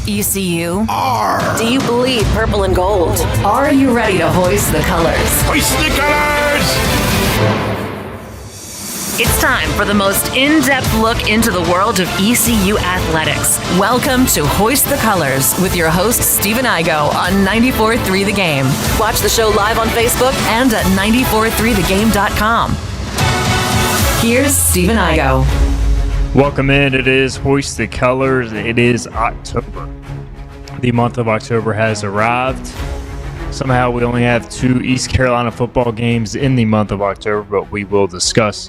ECU? R. Do you bleed purple and gold? Are you ready to hoist the colors? Hoist the colors! It's time for the most in-depth look into the world of ECU athletics. Welcome to Hoist the Colors with your host, Stephen Igo on 94.3 The Game. Watch the show live on Facebook and at 943thegame.com. Here's Stephen Igo. Welcome in. It is Hoist the Colors. It is October. The month of October has arrived. Somehow we only have 2 East Carolina football games in the month of October, but we will discuss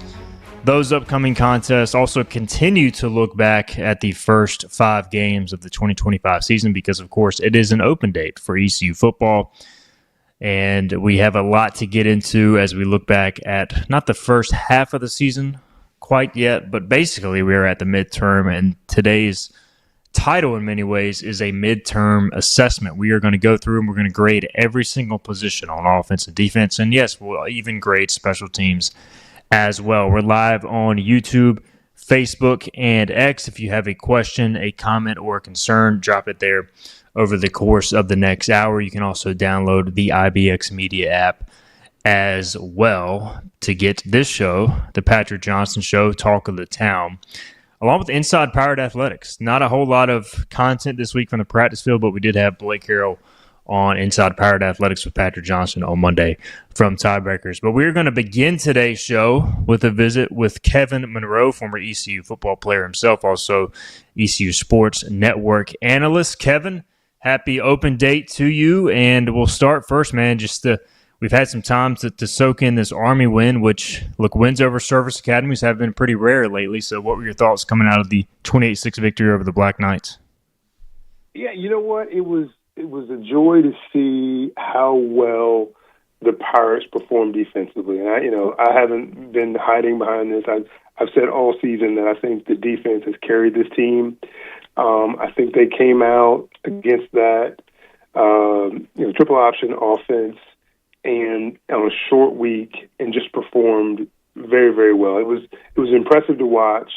those upcoming contests. Also continue to look back at the first 5 games of the 2025 season because, of course, it is an open date for ECU football. And we have a lot to get into as we look back at not the first half of the season quite yet, but basically we are at the midterm, and today's title in many ways is a midterm assessment. We are going to go through and we're going to grade every single position on offense and defense, and yes, we'll even grade special teams as well. We're live on YouTube, Facebook, and X. If you have a question, a comment, or a concern, drop it there over the course of the next hour. You can also download the IBX Media app as well to get this show, the Patrick Johnson Show, Talk of the Town, along with Inside Powered Athletics. Not a whole lot of content this week from the practice field, but we did have Blake Harrell on Inside Powered Athletics with Patrick Johnson on Monday from Tiebreakers. But we're going to begin today's show with a visit with Kevin Monroe, former ECU football player himself, also ECU Sports Network analyst. Kevin, happy open date to you, and we'll start first, man, we've had some time to soak in this Army win, which, look, wins over service academies have been pretty rare lately. So what were your thoughts coming out of the 28-6 victory over the Black Knights? Yeah, you know what? It was a joy to see how well the Pirates performed defensively. And I haven't been hiding behind this. I've said all season that I think the defense has carried this team. I think they came out against that triple option offense and on a short week and just performed very, very well. It was impressive to watch.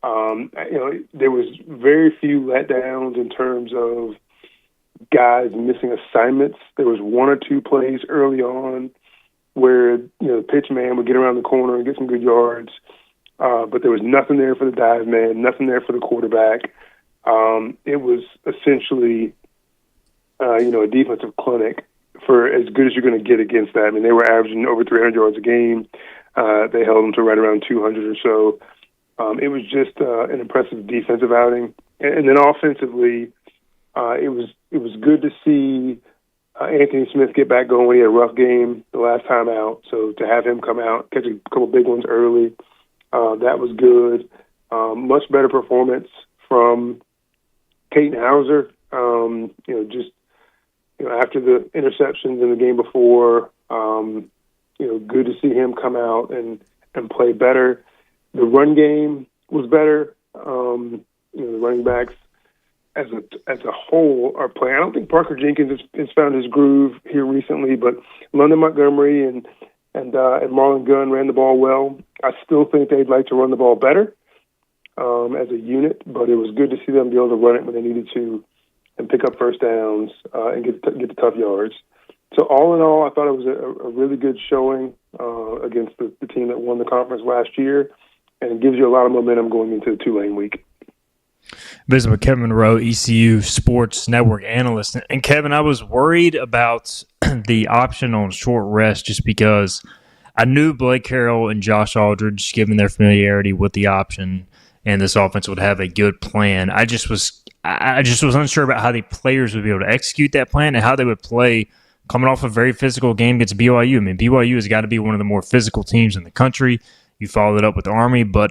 There was very few letdowns in terms of guys missing assignments. There was 1 or 2 plays early on where the pitch man would get around the corner and get some good yards, but there was nothing there for the dive man, nothing there for the quarterback. It was essentially a defensive clinic for as good as you're going to get against that. I mean, they were averaging over 300 yards a game. They held them to right around 200 or so. It was just an impressive defensive outing. And then offensively, it was good to see Anthony Smith get back going. He had a rough game the last time out. So to have him come out, catch a couple big ones early, that was good. Much better performance from Caden Hauser. After the interceptions in the game before, good to see him come out and play better. The run game was better. The running backs as a whole are playing. I don't think Parker Jenkins has found his groove here recently, but London Montgomery and Marlon Gunn ran the ball well. I still think they'd like to run the ball better as a unit, but it was good to see them be able to run it when they needed to and pick up first downs and get the tough yards. So all in all, I thought it was a really good showing against the team that won the conference last year, and it gives you a lot of momentum going into the Tulane week. Visit with Kevin Monroe, ECU Sports Network analyst. And Kevin, I was worried about the option on short rest just because I knew Blake Harrell and Josh Aldridge, given their familiarity with the option, and this offense would have a good plan. I just was unsure about how the players would be able to execute that plan and how they would play coming off a very physical game against BYU. I mean, BYU has got to be one of the more physical teams in the country. You followed it up with Army, but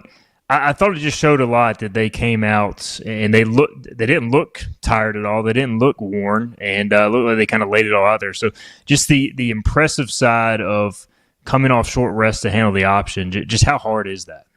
I thought it just showed a lot that they came out and they didn't look tired at all. They didn't look worn, and looked like they kind of laid it all out there. So just the impressive side of coming off short rest to handle the option, just how hard is that?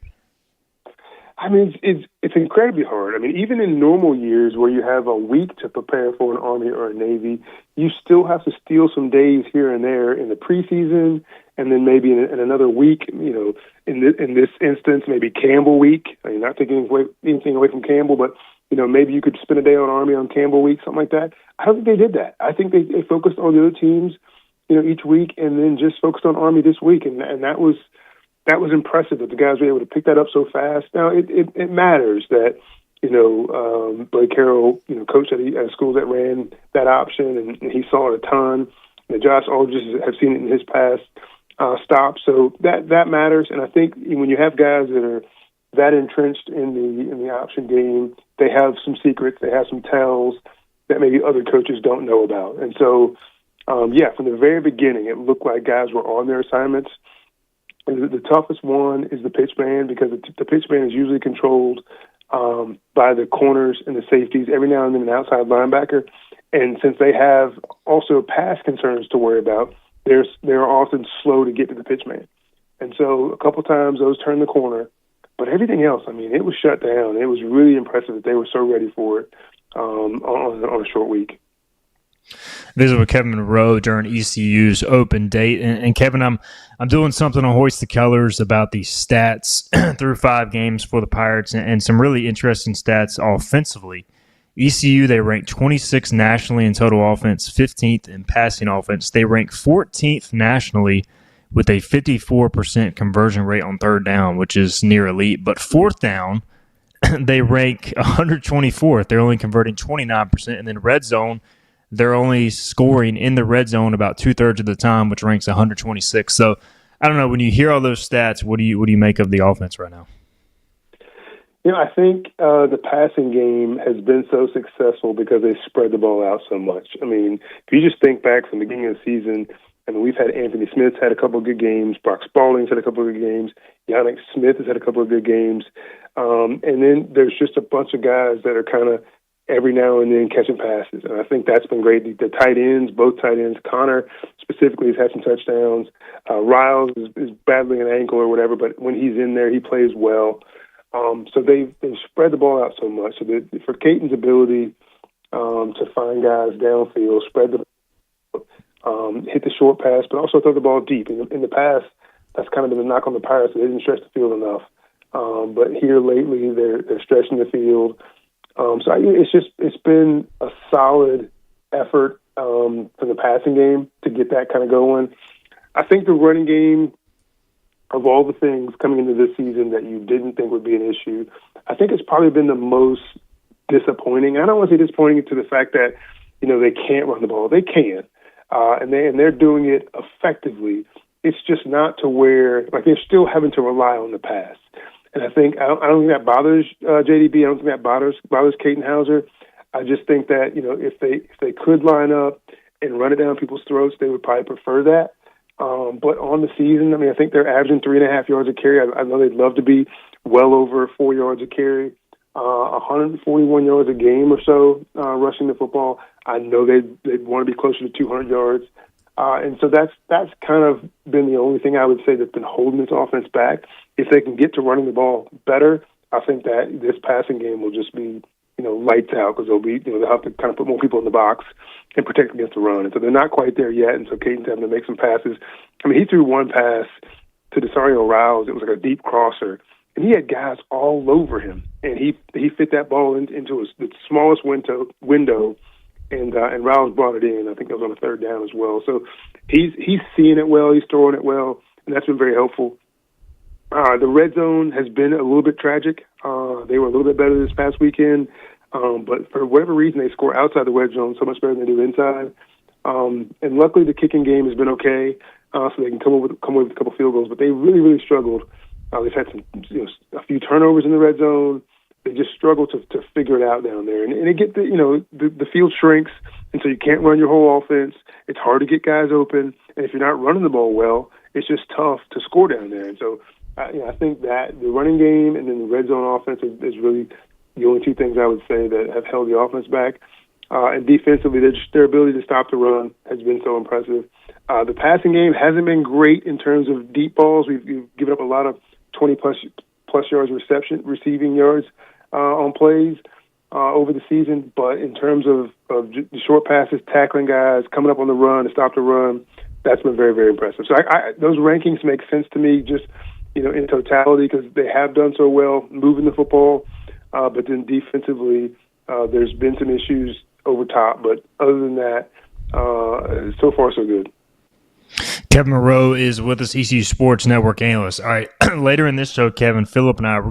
I mean, it's incredibly hard. I mean, even in normal years where you have a week to prepare for an Army or a Navy, you still have to steal some days here and there in the preseason, and then maybe in another week, in this instance, maybe Campbell week. I mean, not taking anything away from Campbell, but maybe you could spend a day on Army on Campbell week, something like that. I don't think they did that. I think they focused on the other teams, each week, and then just focused on Army this week, and that was impressive that the guys were able to pick that up so fast. Now it matters that Blake Harrell, coached at a school that ran that option, and he saw it a ton. And Josh Aldridge have seen it in his past stops, so that matters. And I think when you have guys that are that entrenched in the option game, they have some secrets, they have some tells that maybe other coaches don't know about. And so, from the very beginning, it looked like guys were on their assignments. And the toughest one is the pitch man, because the pitch man is usually controlled by the corners and the safeties, every now and then an outside linebacker. And since they have also pass concerns to worry about, they're often slow to get to the pitch man. And so a couple times those turned the corner. But everything else, it was shut down. It was really impressive that they were so ready for it on a short week. Visit with Kevin Monroe during ECU's open date. And Kevin, I'm doing something on Hoist the Colors about the stats through 5 games for the Pirates and some really interesting stats offensively. ECU, they rank 26th nationally in total offense, 15th in passing offense. They rank 14th nationally with a 54% conversion rate on third down, which is near elite. But fourth down, they rank 124th. They're only converting 29%. And then red zone, they're only scoring in the red zone about 2/3 of the time, which ranks 126. So I don't know. When you hear all those stats, what do you make of the offense right now? I think the passing game has been so successful because they spread the ball out so much. If you just think back from the beginning of the season, we've had Anthony Smith's had a couple of good games, Brock Spalding's had a couple of good games, Yannick Smith has had a couple of good games, and then there's just a bunch of guys that are kind of every now and then catching passes, and I think that's been great. The tight ends, both tight ends, Connor specifically has had some touchdowns. Riles is battling an ankle or whatever, but when he's in there, he plays well. So they've spread the ball out so much. So that for Caton's ability to find guys downfield, spread the hit the short pass, but also throw the ball deep. In the past, that's kind of been a knock on the Pirates. They didn't stretch the field enough. But here lately, they're stretching the field. So it's been a solid effort for the passing game to get that kind of going. I think the running game, of all the things coming into this season that you didn't think would be an issue, I think it's probably been the most disappointing. I don't want to say disappointing to the fact that, they can't run the ball. They can. And they're doing it effectively. It's just not to where, they're still having to rely on the pass. And I don't think that bothers JDB. I don't think that bothers Caton Hauser. I just think that, if they could line up and run it down people's throats, they would probably prefer that. But on the season, I think they're averaging 3.5 yards a carry. I know they'd love to be well over 4 yards a carry, 141 yards a game or so rushing the football. I know they'd want to be closer to 200 yards. And so that's kind of been the only thing I would say that's been holding this offense back. If they can get to running the ball better, I think that this passing game will just be, lights out, because they'll have to kind of put more people in the box and protect against the run. And so they're not quite there yet, and so Caton's having to make some passes. He threw one pass to Desario Riles. It was like a deep crosser, and he had guys all over him, and he fit that ball into the smallest window, and Riles brought it in. I think that was on the third down as well. So he's seeing it well, he's throwing it well, and that's been very helpful. The red zone has been a little bit tragic. They were a little bit better this past weekend, but for whatever reason, they score outside the red zone so much better than they do inside. And luckily, the kicking game has been okay, so they can come away with a couple field goals. But they really, really struggled. They've had a few turnovers in the red zone. They just struggle to figure it out down there, and it get the field shrinks, and so you can't run your whole offense. It's hard to get guys open, and if you're not running the ball well, it's just tough to score down there. And so, I think that the running game and then the red zone offense is really the only two things I would say that have held the offense back. And defensively, their ability to stop the run has been so impressive. The passing game hasn't been great in terms of deep balls. We've given up a lot of 20-plus yards receiving yards on plays over the season. But in terms of the short passes, tackling guys, coming up on the run to stop the run, that's been very, very impressive. So those rankings make sense to me just, in totality, because they have done so well moving the football. but then defensively, there's been some issues over top. But other than that, so far so good. Kevin Monroe is with us, ECU Sports Network analyst. All right, later in this show, Kevin, Phillip, and I we're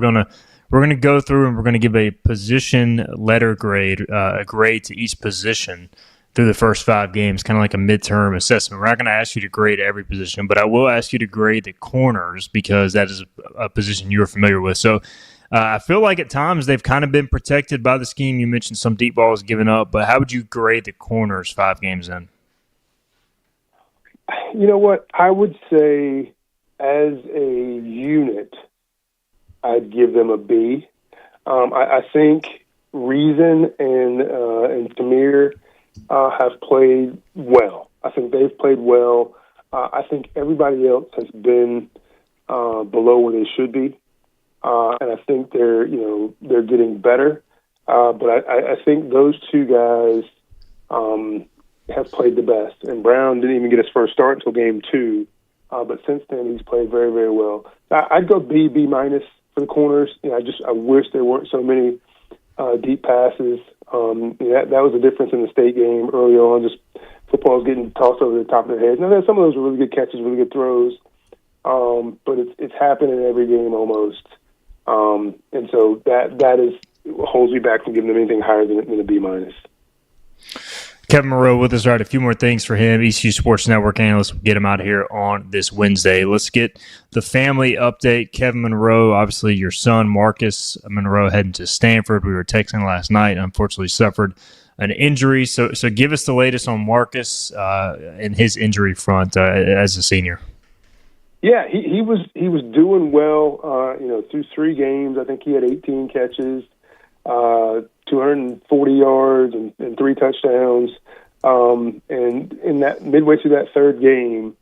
gonna go through and we're gonna give a position letter grade, a grade to each position through the first 5 games, kind of like a midterm assessment. We're not going to ask you to grade every position, but I will ask you to grade the corners because that is a position you're familiar with. So I feel like at times they've kind of been protected by the scheme. You mentioned some deep balls given up, but how would you grade the corners 5 games in? You know what? I would say as a unit, I'd give them a B. I think Reason and Tamir have played well. I think they've played well. I think everybody else has been below where they should be, and I think they're getting better. But I think those 2 guys have played the best. And Brown didn't even get his first start until game 2, but since then he's played very, very well. I'd go B minus for the corners. I wish there weren't so many deep passes. That was the difference in the state game early on. Just football was getting tossed over the top of their heads. Now, some of those were really good catches, really good throws, but it's happened in every game almost. And so that holds me back from giving them anything higher than a B minus. Kevin Monroe with us. All right, a few more things for him. ECU Sports Network analyst. We'll get him out of here on this Wednesday. Let's get the family update. Kevin Monroe, obviously your son, Marcus Monroe, heading to Stanford. We were texting last night. Unfortunately suffered an injury. So give us the latest on Marcus and his injury front as a senior. Yeah, he was doing well, through 3 games. I think he had 18 catches, 240 yards and 3 touchdowns. And in that midway through that 3rd game,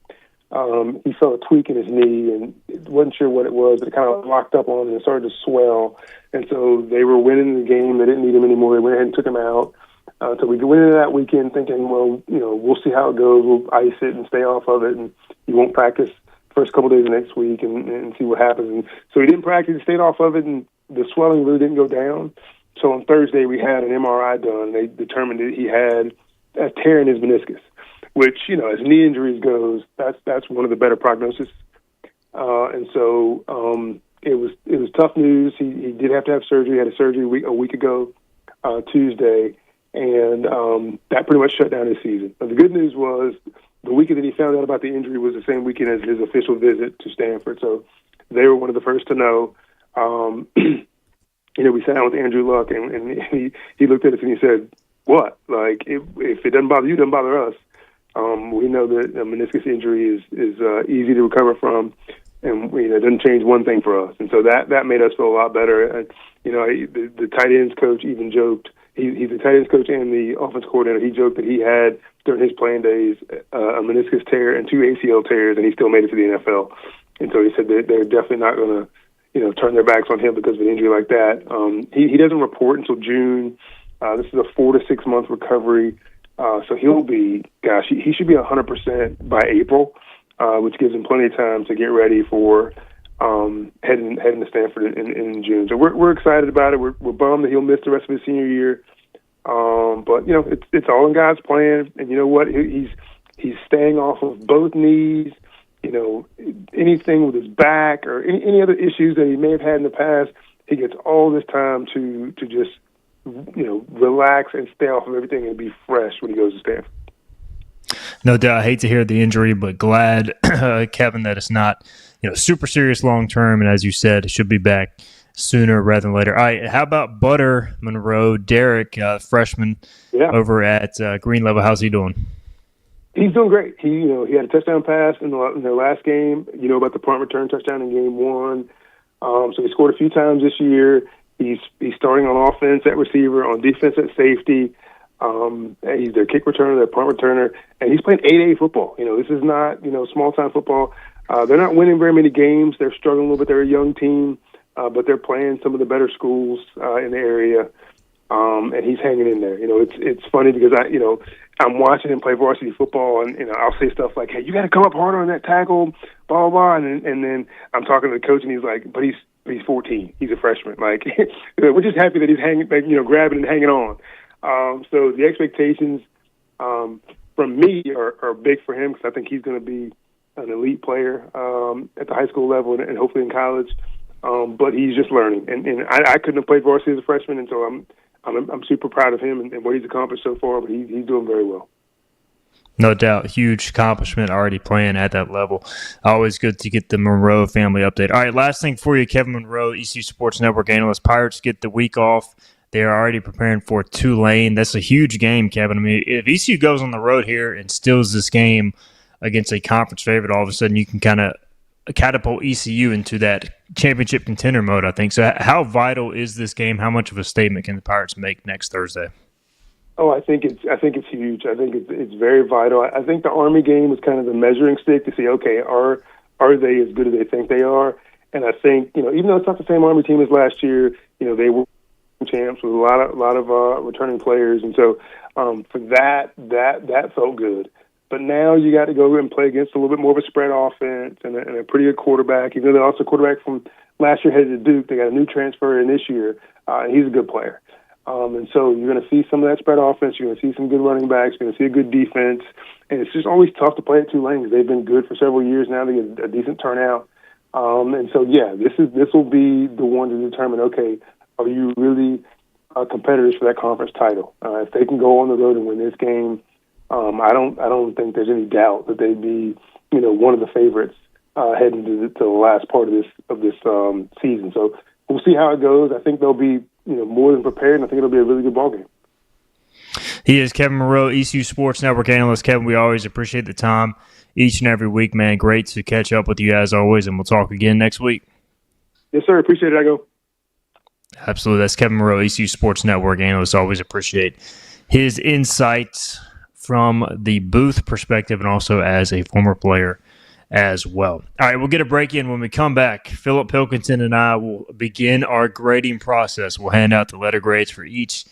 he felt a tweak in his knee and wasn't sure what it was, but it kind of locked up on him and started to swell. And so they were winning the game. They didn't need him anymore. They went ahead and took him out. So we went into that weekend thinking, well, we'll see how it goes. We'll ice it and stay off of it, and he won't practice first couple of days of next week and see what happens. And so he didn't practice, he stayed off of it, and the swelling really didn't go down. So on Thursday, we had an MRI done, and they determined that he had a tear in his meniscus, which, as knee injuries goes, that's one of the better prognosis. And so it was tough news. He did have to have surgery. He had a surgery a week ago, Tuesday, and that pretty much shut down his season. But the good news was the weekend that he found out about the injury was the same weekend as his official visit to Stanford. So they were one of the first to know. We sat down with Andrew Luck, and he looked at us and he said, "What? Like, if it doesn't bother you, it doesn't bother us. We know that a meniscus injury is easy to recover from, and it doesn't change one thing for us." And so that made us feel a lot better. And, the tight ends coach even joked. He's the tight ends coach and the offense coordinator. He joked that he had during his playing days a meniscus tear and 2 ACL tears, and he still made it to the NFL. And so he said that they're definitely not going to turn their backs on him because of an injury like that. He doesn't report until June. This is a 4 to 6 month recovery. So he'll be, he should be 100% by April, which gives him plenty of time to get ready for heading to Stanford in June. So we're excited about it. We're bummed that he'll miss the rest of his senior year. But it's all in God's plan. And you know what? He's staying off of both knees. Anything with his back or any other issues that he may have had in the past, he gets all this time to just, relax and stay off of everything and be fresh when he goes to Stanford. No doubt. I hate to hear the injury, but glad, Kevin, that it's not, super serious long term. And as you said, should be back sooner rather than later. All right. How about Butter Monroe, Derek, freshman over at Green Level? How's he doing? He's doing great. He had a touchdown pass in their last game. About the punt return touchdown in game 1. So he scored a few times this year. He's starting on offense at receiver, on defense at safety. He's their kick returner, their punt returner, and he's playing 8A football. This is not small time football. They're not winning very many games. They're struggling a little bit. They're a young team, but they're playing some of the better schools in the area. And he's hanging in there. It's funny because I'm watching him play varsity football, and I'll say stuff like, "Hey, you got to come up harder on that tackle, blah blah blah," and then I'm talking to the coach, and he's like, "But he's 14. He's a freshman. Like, we're just happy that he's grabbing and hanging on. So the expectations from me are big for him because I think he's going to be an elite player at the high school level and hopefully in college. But he's just learning, and I couldn't have played varsity as a freshman, and so I'm super proud of him and what he's accomplished so far. But he's doing very well. No doubt, huge accomplishment already playing at that level. Always good to get the Monroe family update. All right, last thing for you, Kevin Monroe, ECU Sports Network analyst. Pirates get the week off. They are already preparing for Tulane. That's a huge game, Kevin. I mean, if ECU goes on the road here and steals this game against a conference favorite, all of a sudden you can kind of catapult ECU into that championship contender mode, I think. So how vital is this game? How much of a statement can the Pirates make next Thursday? Oh, I think it's huge. I think it's very vital. I think the Army game was kind of the measuring stick to see, okay, are they as good as they think they are? And I think, even though it's not the same Army team as last year, they were champs with a lot of returning players, and so for that felt good. But now you got to go and play against a little bit more of a spread offense and a pretty good quarterback. Even though they're also a quarterback from last year headed to Duke, they got a new transfer in this year, and he's a good player. And so you're going to see some of that spread offense. You're going to see some good running backs. You're going to see a good defense. And it's just always tough to play at Tulane because they've been good for several years now. They get a decent turnout. And so, this will be the one to determine, okay, are you really competitors for that conference title? If they can go on the road and win this game, I don't think there's any doubt that they'd be, one of the favorites heading to the last part of this season. So we'll see how it goes. I think they'll be more than prepared, and I think it'll be a really good ballgame. He is Kevin Monroe, ECU Sports Network analyst. Kevin, we always appreciate the time each and every week, man. Great to catch up with you as always, and we'll talk again next week. Yes, sir. Appreciate it, Igo. Absolutely. That's Kevin Monroe, ECU Sports Network analyst. Always appreciate his insights from the booth perspective and also as a former player as well. All right, we'll get a break in. When we come back, Philip Pilkington and I will begin our grading process. We'll hand out the letter grades for each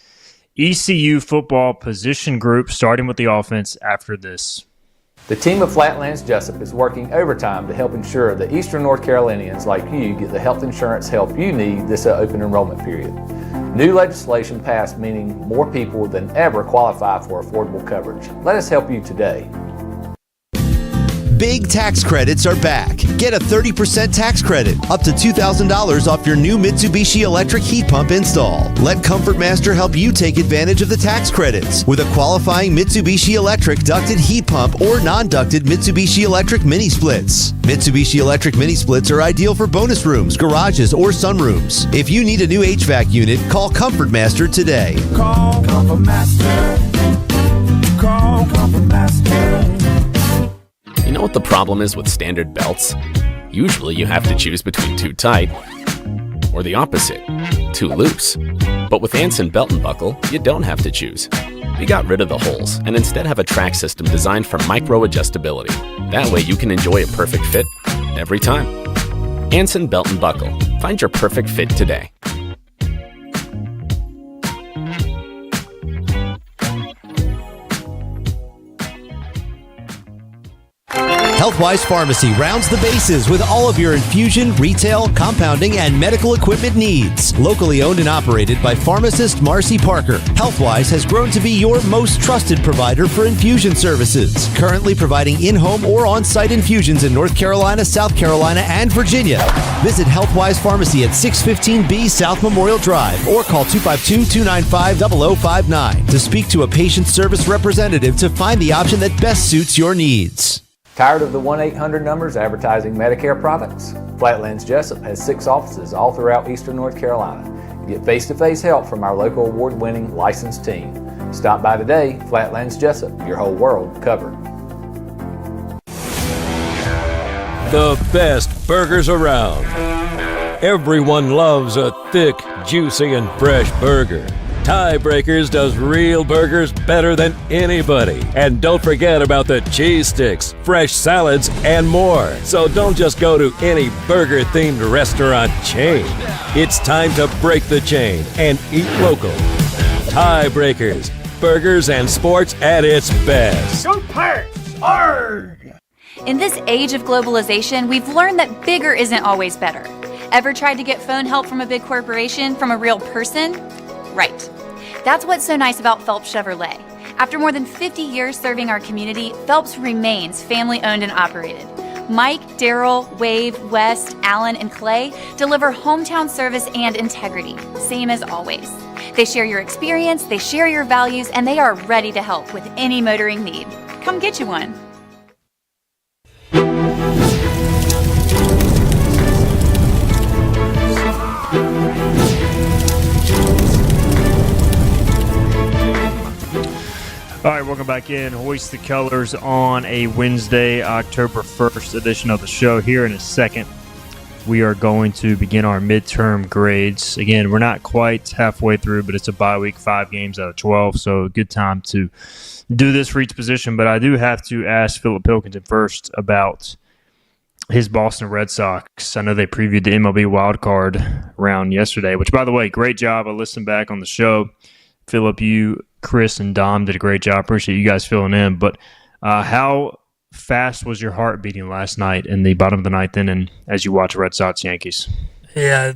ECU football position group, starting with the offense after this. The team of Flatlands Jessup is working overtime to help ensure that Eastern North Carolinians like you get the health insurance help you need this open enrollment period. New legislation passed meaning more people than ever qualify for affordable coverage. Let us help you today. Big tax credits are back. Get a 30% tax credit, up to $2,000 off your new Mitsubishi electric heat pump install. Let Comfort Master help you take advantage of the tax credits with a qualifying Mitsubishi electric ducted heat pump or non-ducted Mitsubishi electric mini splits. Mitsubishi electric mini splits are ideal for bonus rooms, garages, or sunrooms. If you need a new HVAC unit, call Comfort Master today. Call Comfort Master. Call Comfort Master. You know what the problem is with standard belts? Usually you have to choose between too tight or the opposite, too loose. But with Anson Belt & Buckle, you don't have to choose. We got rid of the holes and instead have a track system designed for micro-adjustability. That way you can enjoy a perfect fit every time. Anson Belt & Buckle. Find your perfect fit today. Healthwise Pharmacy rounds the bases with all of your infusion, retail, compounding, and medical equipment needs. Locally owned and operated by pharmacist Marcy Parker, Healthwise has grown to be your most trusted provider for infusion services. Currently providing in-home or on-site infusions in North Carolina, South Carolina, and Virginia. Visit Healthwise Pharmacy at 615B South Memorial Drive or call 252-295-0059 to speak to a patient service representative to find the option that best suits your needs. Tired of the 1-800 numbers advertising Medicare products? Flatlands Jessup has 6 offices all throughout Eastern North Carolina. Get face-to-face help from our local award-winning licensed team. Stop by today. Flatlands Jessup, your whole world covered. The best burgers around. Everyone loves a thick, juicy, and fresh burger. Tiebreakers does real burgers better than anybody. And don't forget about the cheese sticks, fresh salads, and more. So don't just go to any burger-themed restaurant chain. It's time to break the chain and eat local. Tiebreakers, burgers and sports at its best. Go Pirates! Arg! In this age of globalization, we've learned that bigger isn't always better. Ever tried to get phone help from a big corporation from a real person? Right. That's what's so nice about Phelps Chevrolet. After more than 50 years serving our community, Phelps remains family-owned and operated. Mike, Daryl, Wave, West, Alan, and Clay deliver hometown service and integrity, same as always. They share your experience, they share your values, and they are ready to help with any motoring need. Come get you one. All right, welcome back in. Hoist the Colors on a Wednesday, October 1st edition of the show. Here in a second, we are going to begin our midterm grades. Again, we're not quite halfway through, but it's a bye week, 5 games out of 12, so a good time to do this for each position. But I do have to ask Philip Pilkington first about his Boston Red Sox. I know they previewed the MLB wildcard round yesterday, which, by the way, great job. I listened back on the show. Philip, you, Chris, and Dom did a great job. Appreciate you guys filling in. But how fast was your heart beating last night in the bottom of the ninth inning as you watch Red Sox Yankees? Yeah,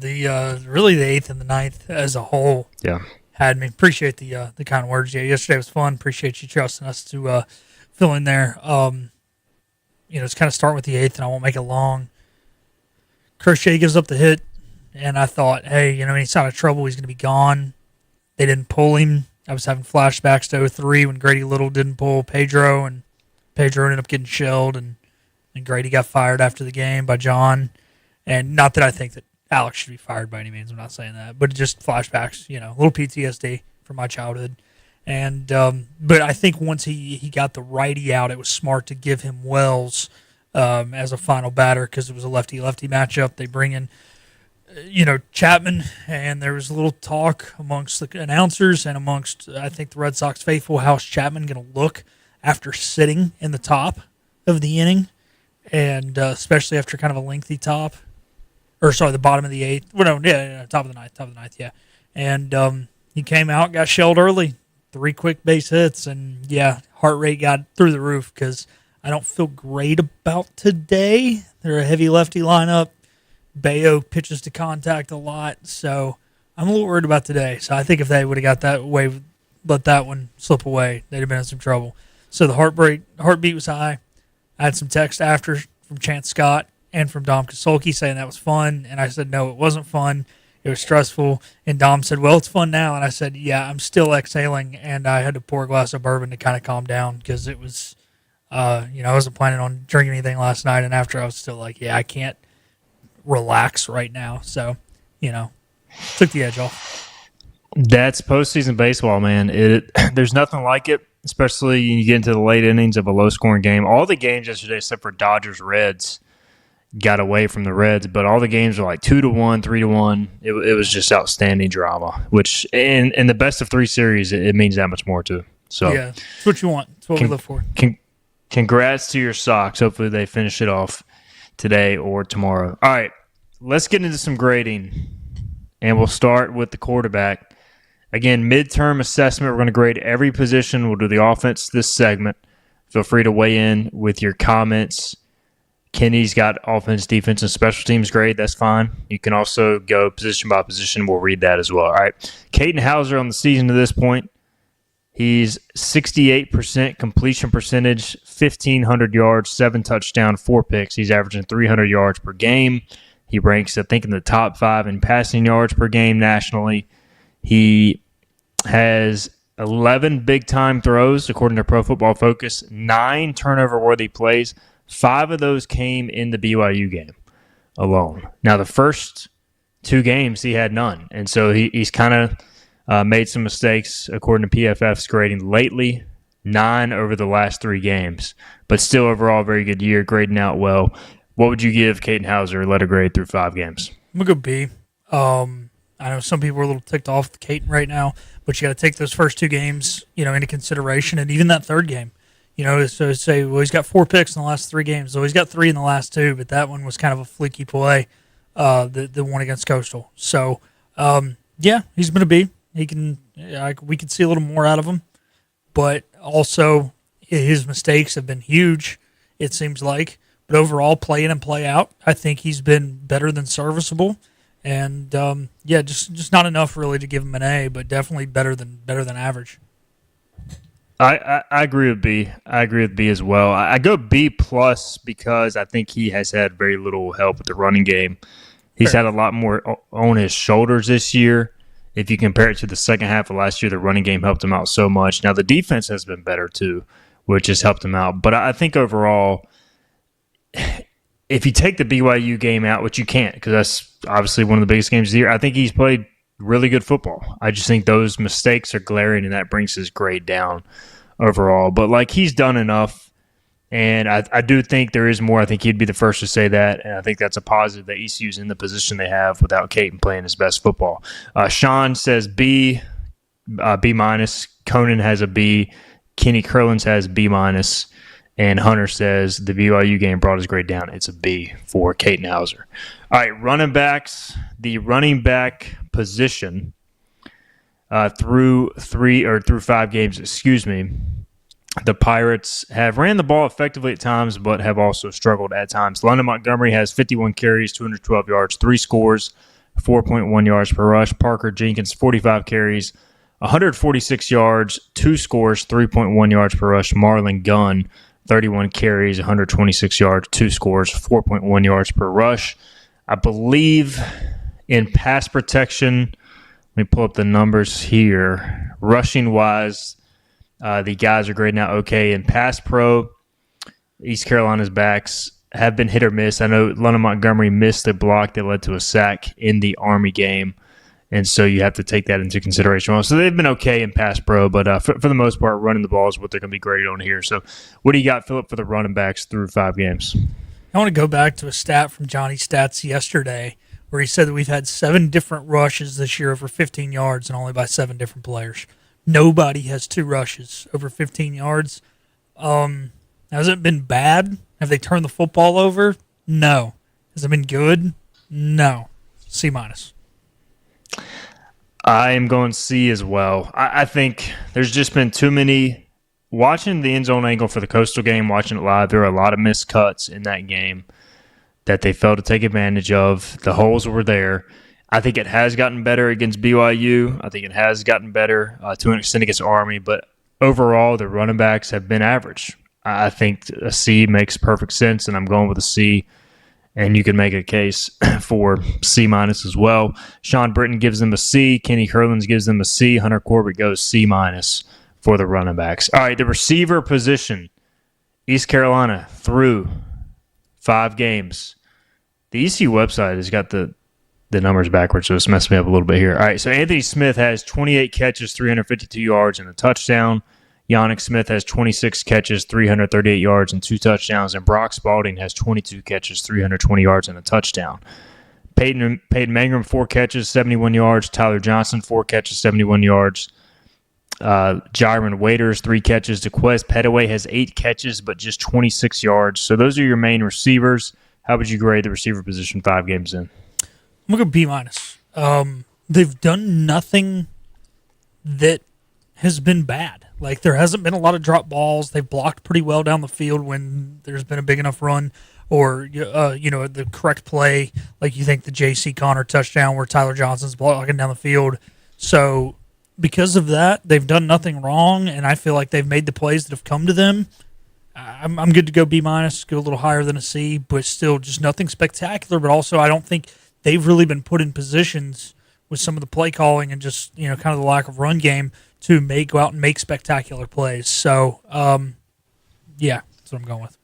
really the eighth and the ninth as a whole. Yeah, had me. Appreciate the kind words. Yeah, yesterday was fun. Appreciate you trusting us to fill in there. It's kind of start with the eighth, and I won't make it long. Crochet gives up the hit, and I thought, hey, he's out of trouble. He's going to be gone. They didn't pull him. I was having flashbacks to 03 when Grady Little didn't pull Pedro, and Pedro ended up getting shelled, and Grady got fired after the game by John. And not that I think that Alex should be fired by any means. I'm not saying that. But just flashbacks, a little PTSD from my childhood. And but I think once he got the righty out, it was smart to give him Wells as a final batter because it was a lefty-lefty matchup. They bring in Chapman, and there was a little talk amongst the announcers and amongst, I think, the Red Sox faithful, how's Chapman going to look after sitting in the top of the inning, and especially after kind of a lengthy top, the bottom of the eighth. Well, no, top of the ninth, yeah. And he came out, got shelled early, 3 quick base hits, and heart rate got through the roof because I don't feel great about today. They're a heavy lefty lineup. Bayo pitches to contact a lot, so I'm a little worried about today. So I think if they would have got that way, let that one slip away, they'd have been in some trouble. So the heartbeat was high. I had some text after from Chance Scott and from Dom Kasolki saying that was fun, and I said, no, it wasn't fun. It was stressful. And Dom said, well, it's fun now. And I said, yeah, I'm still exhaling, and I had to pour a glass of bourbon to kind of calm down because it was, I wasn't planning on drinking anything last night, and after I was still like, I can't relax right now. So, took the edge off. That's postseason baseball, man. There's nothing like it, especially when you get into the late innings of a low-scoring game. All the games yesterday, except for Dodgers-Reds, got away from the Reds, but all the games were like 2-1, 3-1. It was just outstanding drama, which in the best of 3 series, it means that much more too. So yeah, it's what you want. It's what we live for. Congrats to your Sox. Hopefully they finish it off today or tomorrow. All right, let's get into some grading, and we'll start with the quarterback. Again, midterm assessment. We're going to grade every position. We'll do the offense this segment. Feel free to weigh in with your comments. Kenny's got offense, defense, and special teams grade. That's fine. You can also go position by position. We'll read that as well. All right. Caden Hauser on the season to this point. He's 68% completion percentage, 1,500 yards, 7 touchdowns, 4 picks. He's averaging 300 yards per game. He ranks, I think, in the top 5 in passing yards per game nationally. He has 11 big-time throws, according to Pro Football Focus, 9 turnover-worthy plays. 5 of those came in the BYU game alone. Now, the first 2 games, he had none. And so he's kind of made some mistakes, according to PFF's grading lately, 9 over the last 3 games. But still, overall, very good year, grading out well. What would you give Caden Hauser a letter grade through 5 games? I'm going to go B. I know some people are a little ticked off with Caden right now, but you got to take those first 2 games, into consideration, and even that third game. So say, well, he's got 4 picks in the last 3 games. So he's got 3 in the last 2, but that one was kind of a fleeky play, the one against Coastal. So, he's going to be. We can see a little more out of him, but also his mistakes have been huge, it seems like. But overall, play in and play out, I think he's been better than serviceable. And just not enough really to give him an A, but definitely better than average. I agree with B. I agree with B as well. I go B plus because I think he has had very little help with the running game. He's had a lot more on his shoulders this year. If you compare it to the second half of last year, the running game helped him out so much. Now the defense has been better too, which has helped him out. But I think overall, if you take the BYU game out, which you can't because that's obviously one of the biggest games of the year, I think he's played really good football. I just think those mistakes are glaring, and that brings his grade down overall. But, like, he's done enough, and I do think there is more. I think he'd be the first to say that, and I think that's a positive that ECU's in the position they have without Caton playing his best football. Sean says B minus. Conan has a B. Kenny Curlins has B minus. And Hunter says the BYU game brought his grade down. It's a B for Caton Hauser. All right, running backs. The running back position through 5 games, the Pirates have ran the ball effectively at times, but have also struggled at times. London Montgomery has 51 carries, 212 yards, 3 scores, 4.1 yards per rush. Parker Jenkins, 45 carries, 146 yards, 2 scores, 3.1 yards per rush. Marlon Gunn, 31 carries, 126 yards, 2 scores, 4.1 yards per rush. I believe in pass protection, let me pull up the numbers here. Rushing-wise, the guys are grading out okay. In pass pro, East Carolina's backs have been hit or miss. I know London Montgomery missed a block that led to a sack in the Army game, and so you have to take that into consideration. So they've been okay in pass pro, but for the most part, running the ball is what they're going to be graded on here. So what do you got, Philip, for the running backs through 5 games? I want to go back to a stat from Johnny Stats yesterday where he said that we've had 7 different rushes this year over 15 yards and only by 7 different players. Nobody has 2 rushes over 15 yards. Has it been bad? Have they turned the football over? No. Has it been good? No. C minus. I am going C as well. I think there's just been too many. Watching the end zone angle for the Coastal game, watching it live, there were a lot of missed cuts in that game that they failed to take advantage of. The holes were there. I think it has gotten better against BYU. I think it has gotten better to an extent against Army, but overall the running backs have been average. I think a C makes perfect sense, and I'm going with a C. And you can make a case for C minus as well. Sean Britton gives them a C. Kenny Curlins gives them a C. Hunter Corbett goes C minus for the running backs. All right, the receiver position. East Carolina through 5 games. The ECU website has got the numbers backwards, so it's messed me up a little bit here. All right, so Anthony Smith has 28 catches, 352 yards, and a touchdown. Yannick Smith has 26 catches, 338 yards, and 2 touchdowns. And Brock Spalding has 22 catches, 320 yards, and a touchdown. Peyton Mangrum, 4 catches, 71 yards. Tyler Johnson, 4 catches, 71 yards. Jaron Waiters, 3 catches. DeQuez Petaway has 8 catches, but just 26 yards. So those are your main receivers. How would you grade the receiver position 5 games in? I'm going to go B minus. They've done nothing that has been bad. Like, there hasn't been a lot of drop balls. They've blocked pretty well down the field when there's been a big enough run or, the correct play. Like, you think the J.C. Connor touchdown where Tyler Johnson's blocking down the field. So, because of that, they've done nothing wrong, and I feel like they've made the plays that have come to them. I'm good to go B minus, go a little higher than a C, but still just nothing spectacular. But also, I don't think they've really been put in positions with some of the play calling and just, kind of the lack of run game to go out and make spectacular plays. So, that's what I'm going with.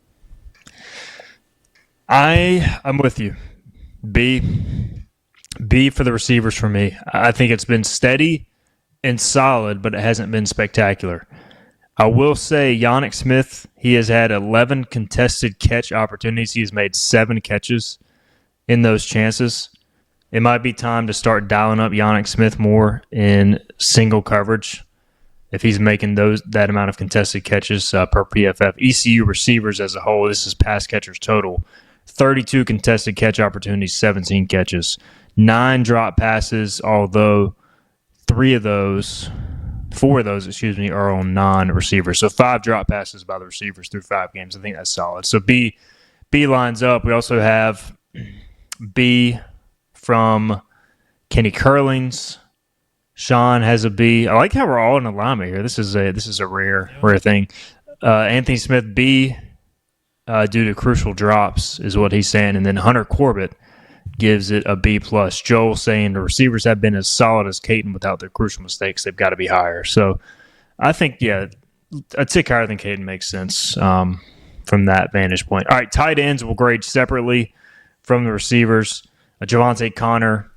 I'm with you. B for the receivers for me. I think it's been steady and solid, but it hasn't been spectacular. I will say Yannick Smith, he has had 11 contested catch opportunities. He has made 7 catches in those chances. It might be time to start dialing up Yannick Smith more in single coverage if he's making that amount of contested catches per PFF. ECU receivers as a whole, this is pass catchers total, 32 contested catch opportunities, 17 catches. 9 drop passes, although 4 of those, are on non-receivers. So 5 drop passes by the receivers through 5 games. I think that's solid. So B B lines up. We also have B from Kenny Curlings. Sean has a B. I like how we're all in alignment here. This is a rare thing. Anthony Smith B due to crucial drops is what he's saying, and then Hunter Corbett gives it a B plus. Joel saying the receivers have been as solid as Caton without their crucial mistakes. They've got to be higher. So I think a tick higher than Caton makes sense from that vantage point. All right, tight ends will grade separately from the receivers. Javante Connor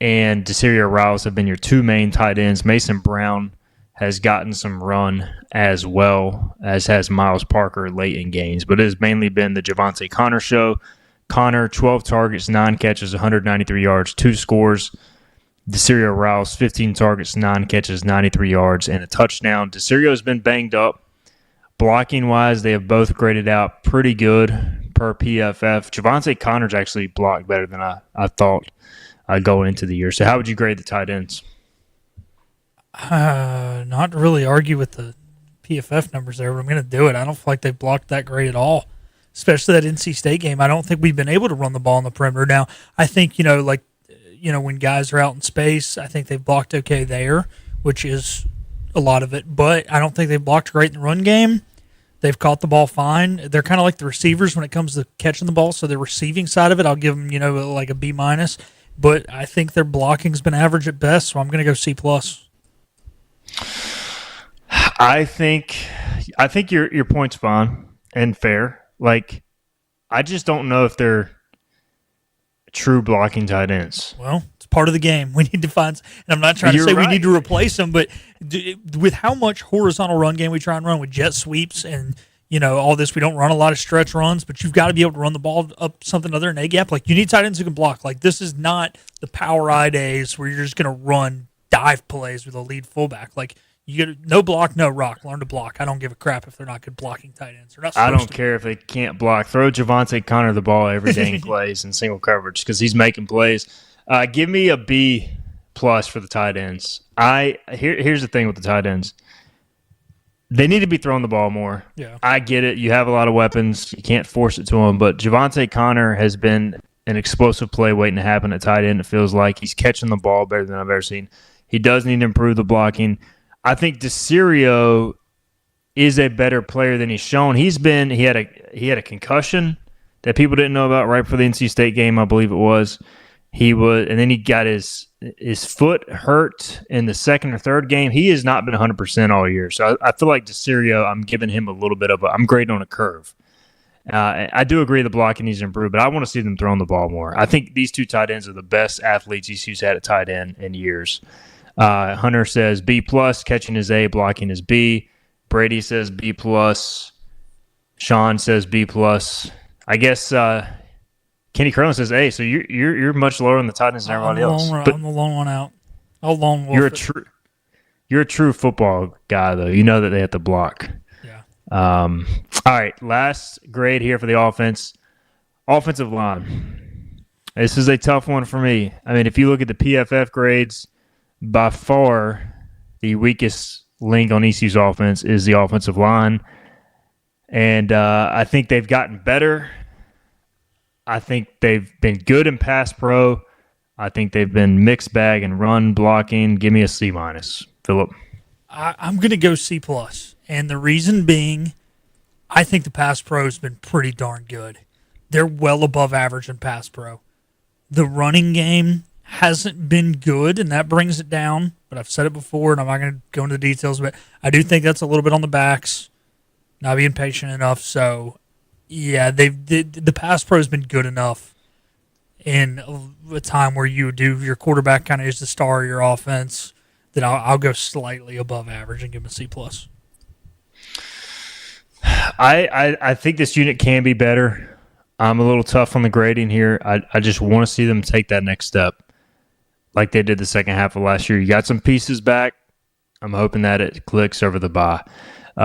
and Desiree Rouse have been your two main tight ends. Mason Brown has gotten some run as well, as has Miles Parker late in games. But it has mainly been the Javante Connor show. Connor, 12 targets, 9 catches, 193 yards, 2 scores. Desiree Rouse, 15 targets, 9 catches, 93 yards, and a touchdown. Desiree has been banged up. Blocking-wise, they have both graded out pretty good per PFF. Javante Connor's actually blocked better than I thought going into the year. So how would you grade the tight ends? Not to really argue with the PFF numbers there, but I'm going to do it. I don't feel like they've blocked that great at all, especially that NC State game. I don't think we've been able to run the ball on the perimeter. Now, I think, when guys are out in space, I think they've blocked okay there, which is a lot of it. But I don't think they've blocked great in the run game. They've caught the ball fine. They're kind of like the receivers when it comes to catching the ball. So the receiving side of it, I'll give them, like a B minus. But I think their blocking's been average at best, so I'm going to go C plus. I think your point's fine and fair. Like, I just don't know if they're true blocking tight ends. Well, it's part of the game. We need to find, and I'm not trying to say we need to replace them, but with how much horizontal run game we try and run with jet sweeps and all this, we don't run a lot of stretch runs, but you've got to be able to run the ball up something other than A-gap. Like, you need tight ends who can block. Like, this is not the power eye days where you're just going to run dive plays with a lead fullback. Like, you get no block, no rock. Learn to block. I don't give a crap if they're not good blocking tight ends. I don't care if they can't block. Throw Javante Connor the ball every day he plays in single coverage because he's making plays. Give me a B plus for the tight ends. Here's the thing with the tight ends. They need to be throwing the ball more. Yeah. I get it. You have a lot of weapons. You can't force it to them. But Javante Connor has been an explosive play waiting to happen at tight end. It feels like he's catching the ball better than I've ever seen. He does need to improve the blocking. I think Desiree is a better player than he's shown. He had a concussion that people didn't know about right before the NC State game, I believe it was. And then he got his foot hurt in the second or third game. He has not been 100% all year. So I feel like Desiree, I'm giving him a little bit of I'm grading on a curve. I do agree the blocking needs to improve, but I want to see them throwing the ball more. I think these two tight ends are the best athletes ECU's had at tight end in years. Hunter says B plus, catching is A, blocking is B. Brady says B plus. Sean says B plus. I guess Kenny Curlin says A. So you're much lower on the tight ends than everybody else. I'm the lone one out. I'll lone wolf you're a true football guy though. You know that they have to block. Yeah. All right. Last grade here for the offense. Offensive line. This is a tough one for me. I mean, if you look at the PFF grades, by far the weakest link on ECU's offense is the offensive line. And I think they've gotten better. I think they've been good in pass pro. I think they've been mixed bag and run blocking. Give me a C minus, Philip. I'm going to go C plus, and the reason being, I think the pass pro has been pretty darn good. They're well above average in pass pro. The running game hasn't been good, and that brings it down. But I've said it before, and I'm not going to go into the details, but I do think that's a little bit on the backs, not being patient enough. So, yeah, the pass pro has been good enough in a time where your quarterback kind of is the star of your offense that I'll go slightly above average and give him a C plus. I think this unit can be better. I'm a little tough on the grading here. I just want to see them take that next step like they did the second half of last year. You got some pieces back. I'm hoping that it clicks over the bye.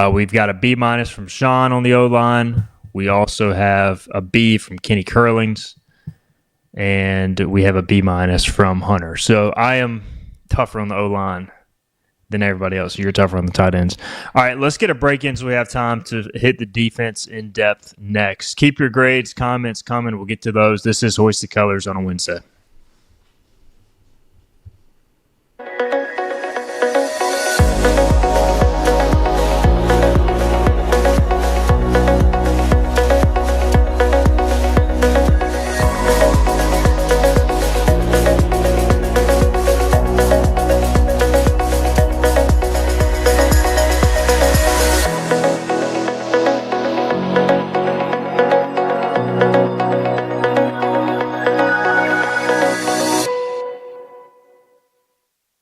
We've got a B minus from Sean on the O-line. We also have a B from Kenny Curlings. And we have a B minus from Hunter. So I am tougher on the O-line than everybody else. So you're tougher on the tight ends. All right, let's get a break in so we have time to hit the defense in depth next. Keep your grades, comments coming. We'll get to those. This is Hoist the Colors on a Wednesday.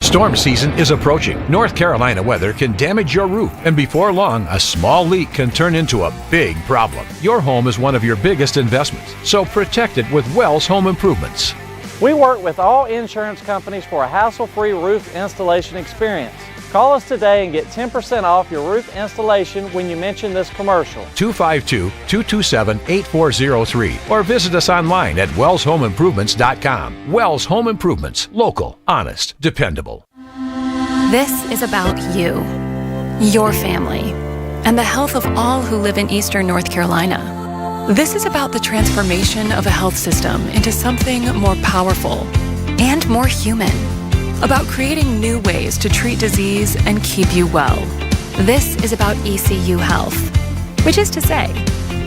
Storm season is approaching. North Carolina weather can damage your roof, and before long, a small leak can turn into a big problem. Your home is one of your biggest investments, so protect it with Wells Home Improvements. We work with all insurance companies for a hassle-free roof installation experience. Call us today and get 10% off your roof installation when you mention this commercial. 252-227-8403 or visit us online at wellshomeimprovements.com. Wells Home Improvements. Local, honest, dependable. This is about you, your family, and the health of all who live in Eastern North Carolina. This is about the transformation of a health system into something more powerful and more human. About creating new ways to treat disease and keep you well. This is about ECU Health, which is to say,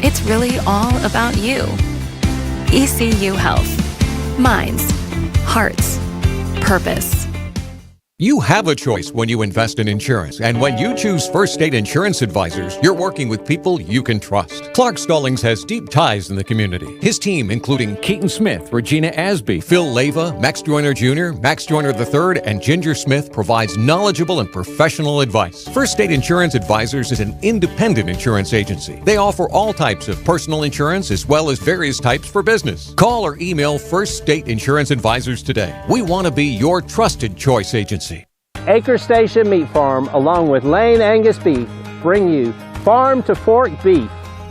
it's really all about you. ECU Health. Minds, hearts, purpose. You have a choice when you invest in insurance, and when you choose First State Insurance Advisors, you're working with people you can trust. Clark Stallings has deep ties in the community. His team, including Keaton Smith, Regina Asby, Phil Leyva, Max Joyner Jr., Max Joyner III, and Ginger Smith, provides knowledgeable and professional advice. First State Insurance Advisors is an independent insurance agency. They offer all types of personal insurance as well as various types for business. Call or email First State Insurance Advisors today. We want to be your trusted choice agency. Acre Station Meat Farm, along with Lane Angus Beef, bring you farm to fork beef.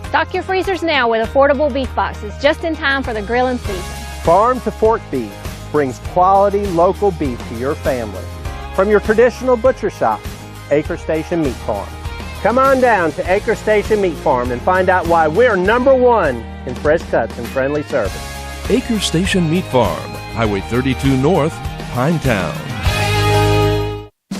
Stock your freezers now with affordable beef boxes just in time for the grilling season. Farm to fork beef brings quality local beef to your family. From your traditional butcher shop, Acre Station Meat Farm. Come on down to Acre Station Meat Farm and find out why we're #1 in fresh cuts and friendly service. Acre Station Meat Farm, Highway 32 North, Pinetown.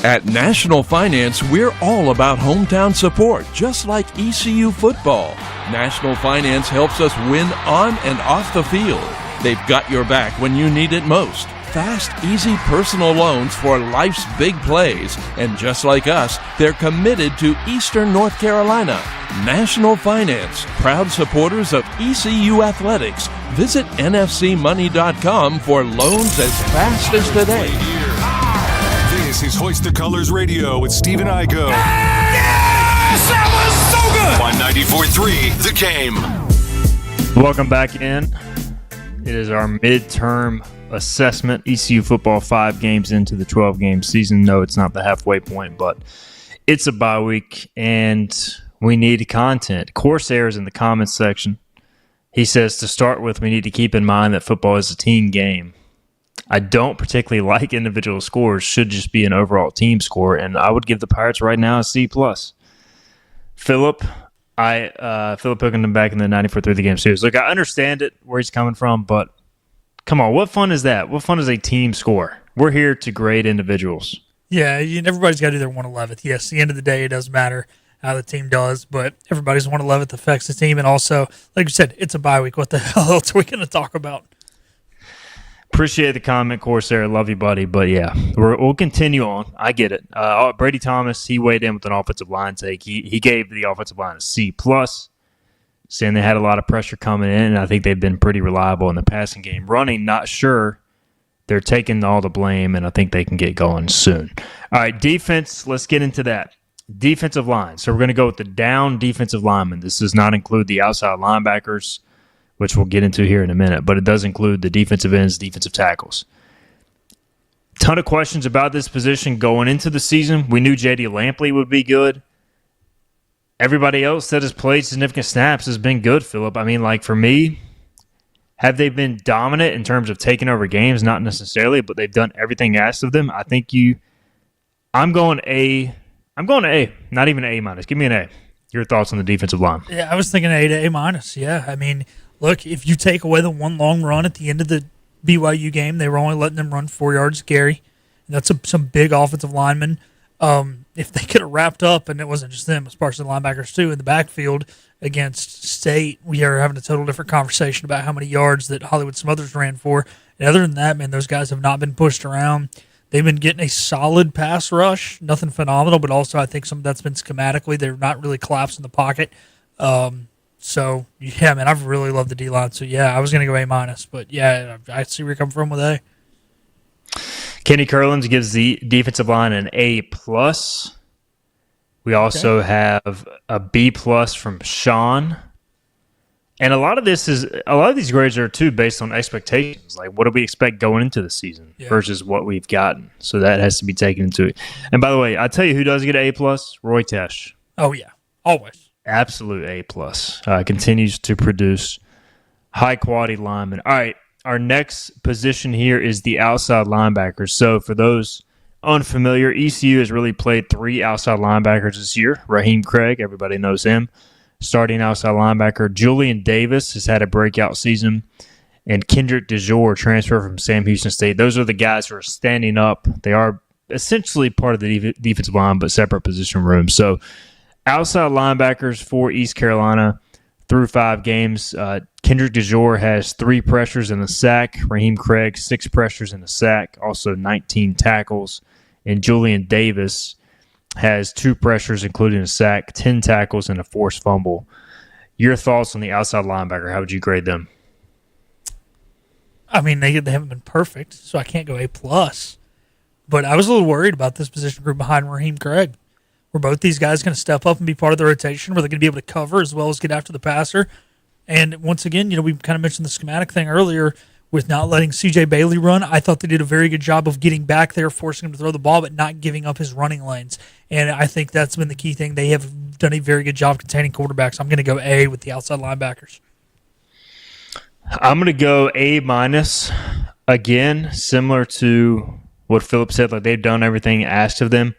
At National Finance, we're all about hometown support, just like ECU football. National Finance helps us win on and off the field. They've got your back when you need it most. Fast, easy personal loans for life's big plays. And just like us, they're committed to Eastern North Carolina. National Finance, proud supporters of ECU athletics. Visit nfcmoney.com for loans as fast as today. This is Hoist the Colors Radio with Stephen Igo. Yes! That was so good! On 94.3, The Game. Welcome back in. It is our midterm assessment. ECU football 5 games into the 12-game season. No, it's not the halfway point, but it's a bye week, and we need content. Corsair's in the comments section. He says, to start with, we need to keep in mind that football is a team game. I don't particularly like individual scores. Should just be an overall team score, and I would give the Pirates right now a C+. Philip hooking them back in the 94-3 the game series. Look, I understand it where he's coming from, but come on, what fun is that? What fun is a team score? We're here to grade individuals. Yeah, everybody's got to do their 111th. Yes, at the end of the day, it doesn't matter how the team does, but everybody's 111th affects the team, and also, like you said, it's a bye week. What the hell else are we going to talk about? Appreciate the comment, Corsair. Love you, buddy. But, yeah, we'll continue on. I get it. Brady Thomas, he weighed in with an offensive line take. He gave the offensive line a C+, saying they had a lot of pressure coming in, and I think they've been pretty reliable in the passing game. Running, not sure. They're taking all the blame, and I think they can get going soon. All right, defense, let's get into that. Defensive line. So we're going to go with the down defensive linemen. This does not include the outside linebackers, which we'll get into here in a minute, but it does include the defensive ends, defensive tackles. Ton of questions about this position going into the season. We knew J.D. Lampley would be good. Everybody else that has played significant snaps has been good, Philip. I mean, like for me, have they been dominant in terms of taking over games? Not necessarily, but they've done everything asked of them. I think I'm going A. Not even A minus. Give me an A. Your thoughts on the defensive line? Yeah, I was thinking A to A minus. Yeah, I mean, look, if you take away the one long run at the end of the BYU game, they were only letting them run 4 yards, Gary. And that's some big offensive linemen. If they could have wrapped up, and it wasn't just them, it was parts of the linebackers too, in the backfield against State, we are having a total different conversation about how many yards that Hollywood Smothers ran for. And other than that, man, those guys have not been pushed around. They've been getting a solid pass rush, nothing phenomenal, but also I think some of that's been schematically. They're not really collapsing the pocket. So, yeah, man, I've really loved the D-line. So, yeah, I was going to go A minus, but, yeah, I see where you're coming from with A. Kenny Curlins gives the defensive line an A+. We also have a B+ from Sean. And a lot of these grades are, too, based on expectations. Like, what do we expect going into the season versus what we've gotten? So that has to be taken into it. And, by the way, I tell you who does get an A+? Roy Tesh. Oh, yeah, always. Absolute A+. Continues to produce high-quality linemen. All right, our next position here is the outside linebackers. So, for those unfamiliar, ECU has really played 3 outside linebackers this year. Raheem Craig, everybody knows him. Starting outside linebacker. Julian Davis has had a breakout season. And Kendrick DeJour, transfer from Sam Houston State. Those are the guys who are standing up. They are essentially part of the defensive line, but separate position rooms. So, outside linebackers for East Carolina through 5 games. Kendrick DeJour has 3 pressures and a sack. Raheem Craig, 6 pressures and a sack. Also 19 tackles. And Julian Davis has 2 pressures, including a sack, 10 tackles, and a forced fumble. Your thoughts on the outside linebacker? How would you grade them? I mean, they haven't been perfect, so I can't go A+. But I was a little worried about this position group behind Raheem Craig. Were both these guys going to step up and be part of the rotation? Were they going to be able to cover as well as get after the passer? And once again, we kind of mentioned the schematic thing earlier with not letting C.J. Bailey run. I thought they did a very good job of getting back there, forcing him to throw the ball, but not giving up his running lanes. And I think that's been the key thing. They have done a very good job containing quarterbacks. I'm going to go A with the outside linebackers. I'm going to go A-. Again, similar to what Philip said, like they've done everything asked of them.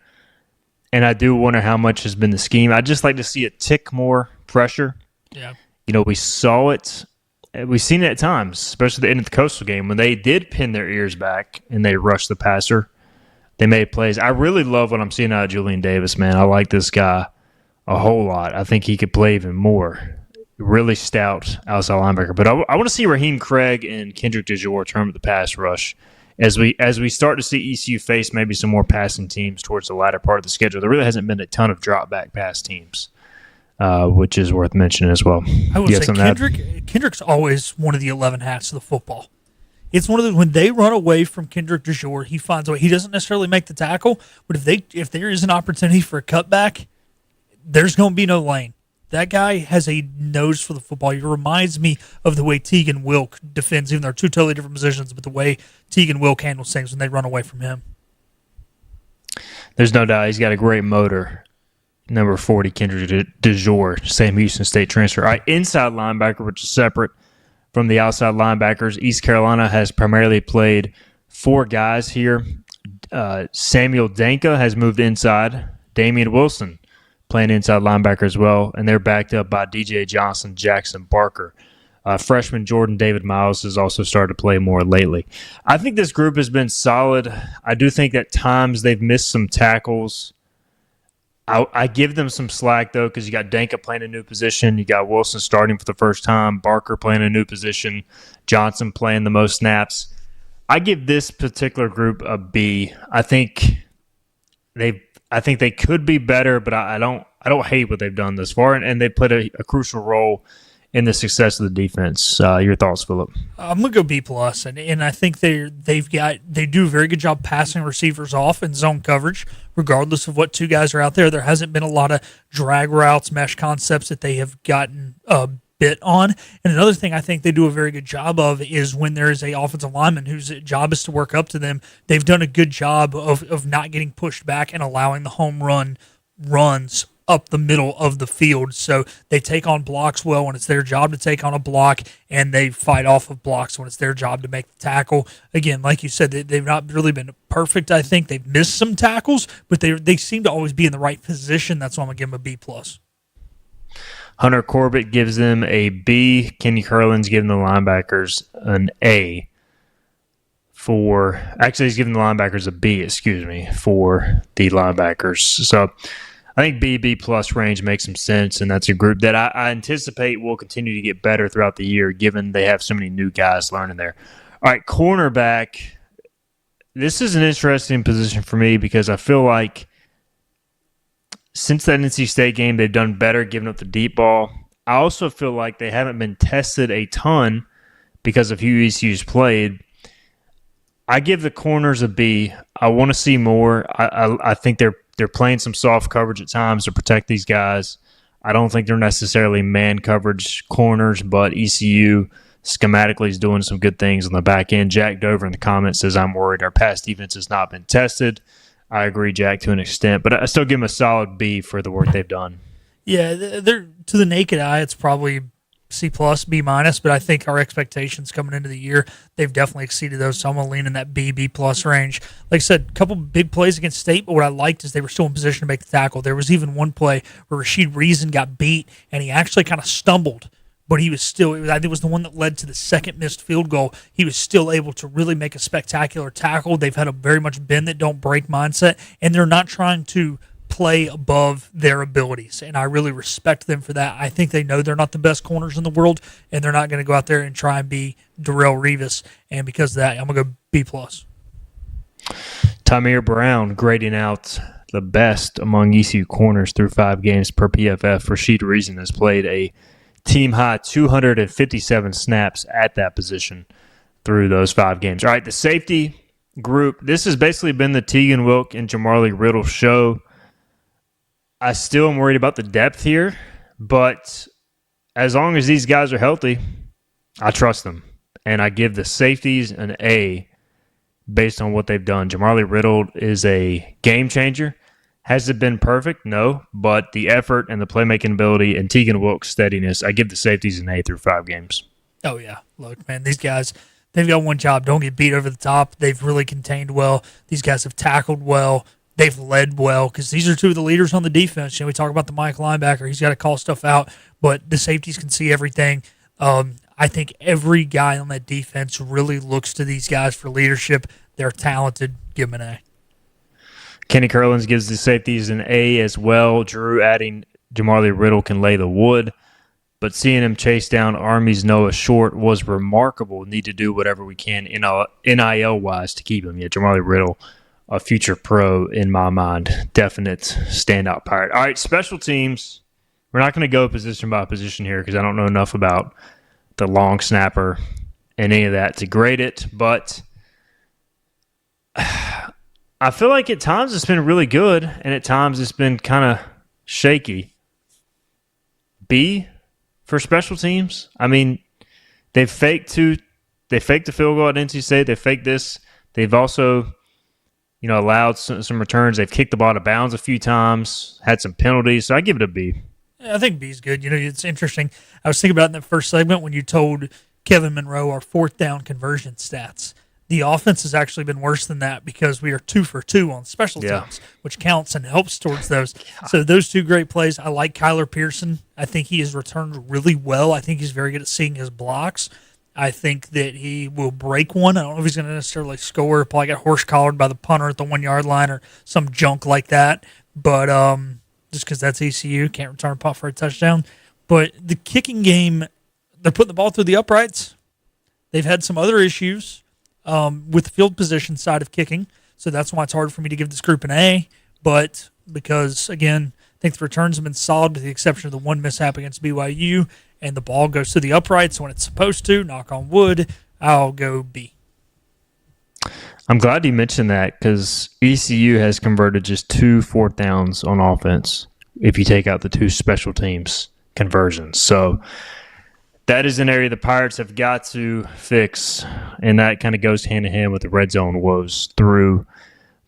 And I do wonder how much has been the scheme. I'd just like to see a tick more pressure. Yeah. We saw it. We've seen it at times, especially at the end of the Coastal game, when they did pin their ears back and they rushed the passer. They made plays. I really love what I'm seeing out of Julian Davis, man. I like this guy a whole lot. I think he could play even more. Really stout outside linebacker. But I want to see Raheem Craig and Kendrick DeJour turn up the pass rush. As we start to see ECU face maybe some more passing teams towards the latter part of the schedule, there really hasn't been a ton of drop-back pass teams, which is worth mentioning as well. I would say Kendrick's always one of the 11 hats of the football. It's one of the when they run away from Kendrick DeJour, he finds a way. He doesn't necessarily make the tackle, but if there is an opportunity for a cutback, there's going to be no lane. That guy has a nose for the football. He reminds me of the way Tegan Wilk defends, even though they're 2 totally different positions, but the way Tegan Wilk handles things when they run away from him. There's no doubt he's got a great motor. Number 40, Kendrick DeJour, Sam Houston State transfer. All right, inside linebacker, which is separate from the outside linebackers. East Carolina has primarily played 4 guys here. Samuel Danka has moved inside. Damian Wilson playing inside linebacker as well, and they're backed up by DJ Johnson, Jackson Barker. Freshman Jordan David Miles has also started to play more lately. I think this group has been solid. I do think at times they've missed some tackles. I give them some slack, though, because you got Danka playing a new position. You got Wilson starting for the first time, Barker playing a new position, Johnson playing the most snaps. I give this particular group a B. I think they could be better, but I don't hate what they've done this far, and they played a crucial role in the success of the defense. Your thoughts, Philip? I'm gonna go B+, and I think they do a very good job passing receivers off in zone coverage, regardless of what 2 guys are out there. There hasn't been a lot of drag routes, mesh concepts that they have gotten bit on. And another thing I think they do a very good job of is when there is a offensive lineman whose job is to work up to them, they've done a good job of not getting pushed back and allowing the home runs up the middle of the field. So they take on blocks well when it's their job to take on a block, and they fight off of blocks when it's their job to make the tackle. Again, like you said, they've not really been perfect, I think. They've missed some tackles, but they seem to always be in the right position. That's why I'm going to give them a B+. Hunter Corbett gives them a B. Kenny Curlin's giving the linebackers an A. He's giving the linebackers a B, for the linebackers. So I think B plus range makes some sense, and that's a group that I anticipate will continue to get better throughout the year, given they have so many new guys learning there. All right, cornerback. This is an interesting position for me because I feel like since that NC State game, they've done better giving up the deep ball. I also feel like they haven't been tested a ton because of who ECU's played. I give the corners a B. I want to see more. I think they're playing some soft coverage at times to protect these guys. I don't think they're necessarily man coverage corners, but ECU schematically is doing some good things on the back end. Jack Dover in the comments says, I'm worried our pass defense has not been tested. I agree, Jack, to an extent, but I still give them a solid B for the work they've done. Yeah, they're to the naked eye, it's probably C+, B-, but I think our expectations coming into the year, they've definitely exceeded those, so I'm going to lean in that B+, range. Like I said, a couple big plays against State, but what I liked is they were still in position to make the tackle. There was even one play where Rashid Reason got beat, and he actually kind of stumbled, but he was still, I think it was the one that led to the second missed field goal. He was still able to really make a spectacular tackle. They've had a very much bend that don't break mindset, and they're not trying to play above their abilities, and I really respect them for that. I think they know they're not the best corners in the world, and they're not going to go out there and try and be Darrell Revis, and because of that, I'm going to go B+. Tamir Brown grading out the best among ECU corners through 5 games per PFF. Rashid Reason has played a team-high 257 snaps at that position through those 5 games. All right, the safety group, this has basically been the Tegan Wilk and Jamarly Riddle show. I still am worried about the depth here, but as long as these guys are healthy, I trust them. And I give the safeties an A based on what they've done. Jamarly Riddle is a game changer. Has it been perfect? No, but the effort and the playmaking ability and Tegan Wilk's steadiness, I give the safeties an A through 5 games. Oh, yeah. Look, man, these guys, they've got one job. Don't get beat over the top. They've really contained well. These guys have tackled well. They've led well because these are two of the leaders on the defense. You know, we talk about the Mike linebacker. He's got to call stuff out, but the safeties can see everything. I think every guy on that defense really looks to these guys for leadership. They're talented. Give them an A. Kenny Curlins gives the safeties an A as well. Drew adding Jamarly Riddle can lay the wood, but seeing him chase down Army's Noah Short was remarkable. Need to do whatever we can NIL-wise to keep him. Yeah, Jamarly Riddle, a future pro in my mind. Definite standout Pirate. All right, special teams. We're not going to go position by position here because I don't know enough about the long snapper and any of that to grade it, but I feel like at times it's been really good and at times it's been kind of shaky. B for special teams. I mean, they faked the field goal at NC State. They faked this. They've also, allowed some returns. They've kicked the ball out of bounds a few times, had some penalties. So I give it a B. I think B is good. It's interesting. I was thinking about in the first segment when you told Kevin Monroe our 4th down conversion stats. The offense has actually been worse than that because we are 2 for 2 on special teams, which counts and helps towards those. So those 2 great plays. I like Kyler Pearson. I think he has returned really well. I think he's very good at seeing his blocks. I think that he will break one. I don't know if he's going to necessarily score, probably get horse-collared by the punter at the 1-yard line or some junk like that. But just because that's ECU, can't return a punt for a touchdown. But the kicking game, they're putting the ball through the uprights. They've had some other issues with the field position side of kicking, so that's why it's hard for me to give this group an A. But because, again, I think the returns have been solid with the exception of the one mishap against BYU, and the ball goes to the uprights when it's supposed to, knock on wood, I'll go B. I'm glad you mentioned that because ECU has converted just 2 4th downs on offense if you take out the 2 special teams conversions. So that is an area the Pirates have got to fix, and that kind of goes hand in hand with the red zone woes through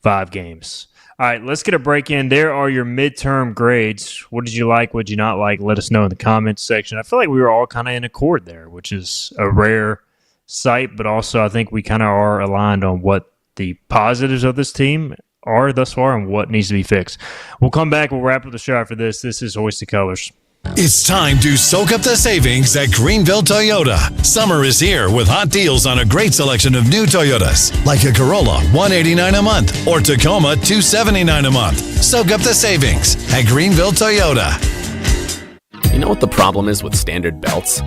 5 games. All right, let's get a break in. There are your midterm grades. What did you like? What did you not like? Let us know in the comments section. I feel like we were all kind of in accord there, which is a rare sight, but also I think we kind of are aligned on what the positives of this team are thus far and what needs to be fixed. We'll come back. We'll wrap up the show after this. This is Hoist the Colors. It's time to soak up the savings at Greenville Toyota. Summer is here with hot deals on a great selection of new Toyotas, like a Corolla, $189 a month, or Tacoma, $279 a month. Soak up the savings at Greenville Toyota. You know what the problem is with standard belts?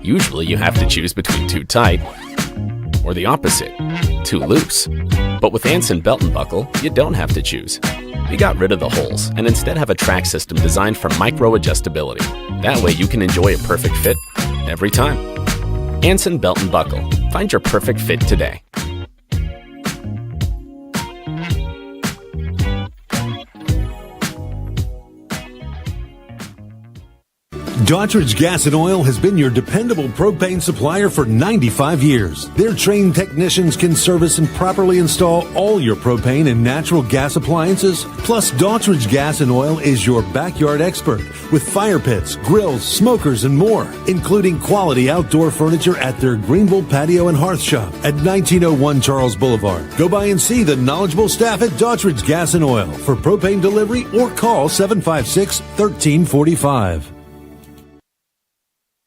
Usually you have to choose between too tight or the opposite, too loose. But with Anson Belt and Buckle, you don't have to choose. We got rid of the holes and instead have a track system designed for micro-adjustability. That way you can enjoy a perfect fit every time. Anson Belt and Buckle. Find your perfect fit today. Daughtridge Gas and Oil has been your dependable propane supplier for 95 years. Their trained technicians can service and properly install all your propane and natural gas appliances. Plus, Daughtridge Gas and Oil is your backyard expert with fire pits, grills, smokers, and more, including quality outdoor furniture at their Greenville Patio and Hearth Shop at 1901 Charles Boulevard. Go by and see the knowledgeable staff at Daughtridge Gas and Oil for propane delivery or call 756-1345.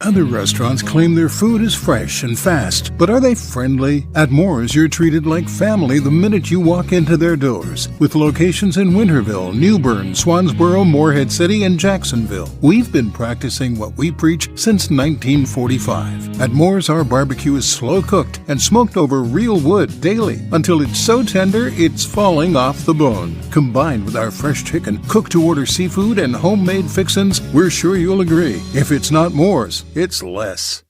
Other restaurants claim their food is fresh and fast, but are they friendly? At Moore's, you're treated like family the minute you walk into their doors. With locations in Winterville, New Bern, Swansboro, Morehead City, and Jacksonville. We've been practicing what we preach since 1945. At Moore's, our barbecue is slow cooked and smoked over real wood daily until it's so tender it's falling off the bone. Combined with our fresh chicken, cooked-to-order seafood, and homemade fixins, we're sure you'll agree. If it's not Moore's, it's less.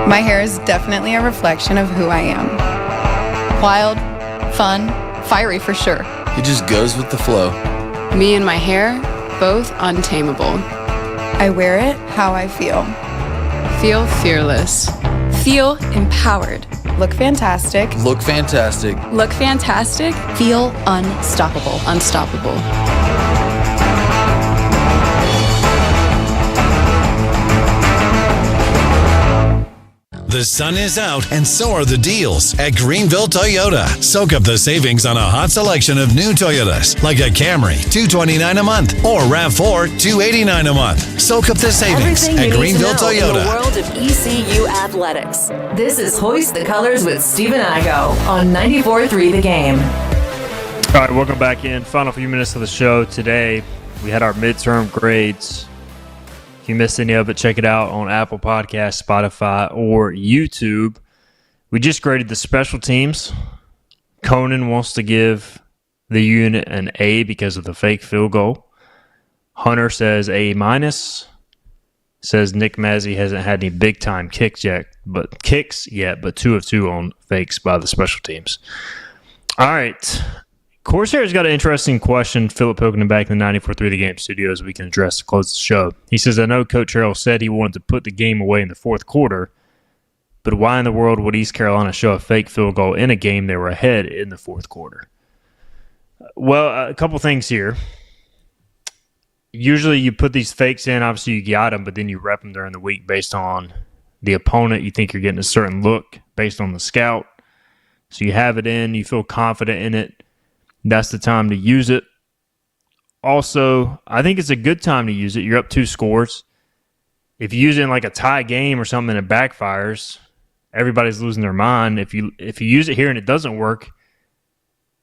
My hair is definitely a reflection of who I am. Wild, fun, fiery for sure. It just goes with the flow. Me and my hair, both untamable. I wear it how I feel. Feel fearless. Feel empowered. Look fantastic. Look fantastic. Look fantastic. Feel unstoppable. Unstoppable. The sun is out, and so are the deals at Greenville Toyota. Soak up the savings on a hot selection of new Toyotas, like a Camry, $229 a month, or RAV4, $289 a month. Soak up the savings Everything at you Greenville need to know Toyota. in the world of ECU athletics. This is Hoist the Colors with Stephen Igo on 94.3 The Game. All right, welcome back in. Final few minutes of the show today. We had our midterm grades. If you missed any of it, check it out on Apple Podcasts, Spotify, or YouTube. We just graded the special teams. Conan wants to give the unit an A because of the fake field goal. Hunter says A-. Says Nick Mazzy hasn't had any big-time kicks yet, but 2 of 2 on fakes by the special teams. All right. Corsair's got an interesting question. Philip Pilkington back in the 94.3 The Game studios we can address to close the show. He says, I know Coach Harrell said he wanted to put the game away in the fourth quarter, but why in the world would East Carolina show a fake field goal in a game they were ahead in the fourth quarter? Well, a couple things here. Usually you put these fakes in, obviously you got them, but then you rep them during the week based on the opponent. You think you're getting a certain look based on the scout. So you have it in, you feel confident in it. That's the time to use it. Also, I think it's a good time to use it. You're up 2 scores. If you use it in like a tie game or something and it backfires, everybody's losing their mind. If you use it here and it doesn't work,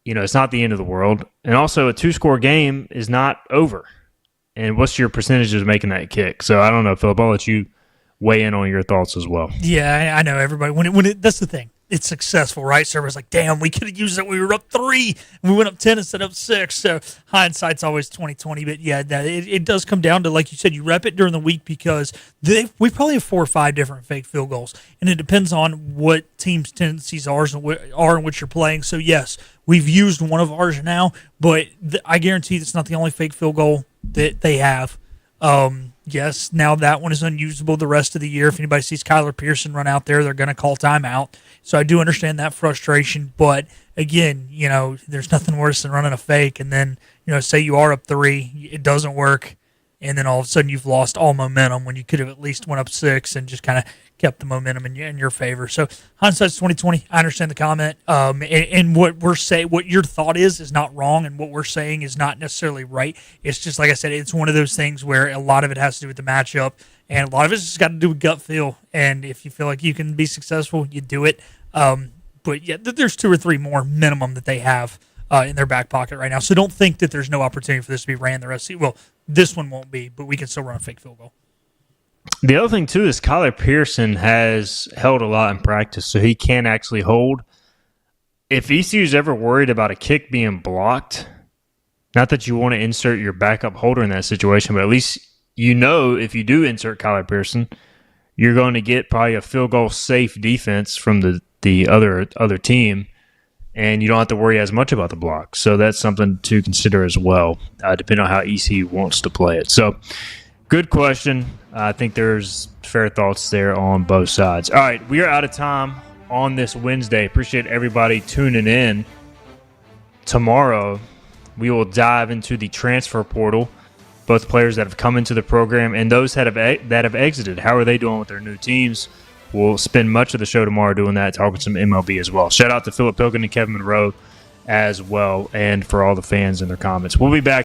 it's not the end of the world. And also, a 2-score game is not over. And what's your percentage of making that kick? So I don't know, Philip. I'll let you weigh in on your thoughts as well. Yeah, I know everybody. When it that's the thing. it's successful, right? So everyone's like, damn, we could have used it. We were up 3, and we went up 10 instead of 6. So hindsight's always 20/20. But yeah, it does come down to, like you said, you rep it during the week because we probably have 4 or 5 different fake field goals, and it depends on what teams' tendencies are in which you're playing. So yes, we've used one of ours now, but I guarantee that's not the only fake field goal that they have. Yes, now that one is unusable the rest of the year. If anybody sees Kyler Pearson run out there, they're going to call timeout. So I do understand that frustration. But again, there's nothing worse than running a fake and then, say you are up 3, it doesn't work, and then all of a sudden you've lost all momentum when you could have at least went up 6 and just kind of kept the momentum in your favor. So hindsight's 20/20. I understand the comment. And what we're saying, what your thought is not wrong, and what we're saying is not necessarily right. It's just, like I said, it's one of those things where a lot of it has to do with the matchup, and a lot of it's just got to do with gut feel. And if you feel like you can be successful, you do it. But yeah, there's 2 or 3 more minimum that they have in their back pocket right now. So don't think that there's no opportunity for this to be ran the rest of the season. Well, this one won't be, but we can still run a fake field goal. The other thing, too, is Kyler Pearson has held a lot in practice, so he can actually hold. If ECU's ever worried about a kick being blocked, not that you want to insert your backup holder in that situation, but at least if you do insert Kyler Pearson, you're going to get probably a field goal safe defense from the other team, and you don't have to worry as much about the block. So that's something to consider as well, depending on how ECU wants to play it. So good question. I think there's fair thoughts there on both sides. All right, we are out of time on this Wednesday. Appreciate everybody tuning in. Tomorrow, we will dive into the transfer portal, both players that have come into the program and those that have exited. How are they doing with their new teams? We'll spend much of the show tomorrow doing that, talking some MLB as well. Shout out to Philip Pilkin and Kevin Monroe as well, and for all the fans and their comments. We'll be back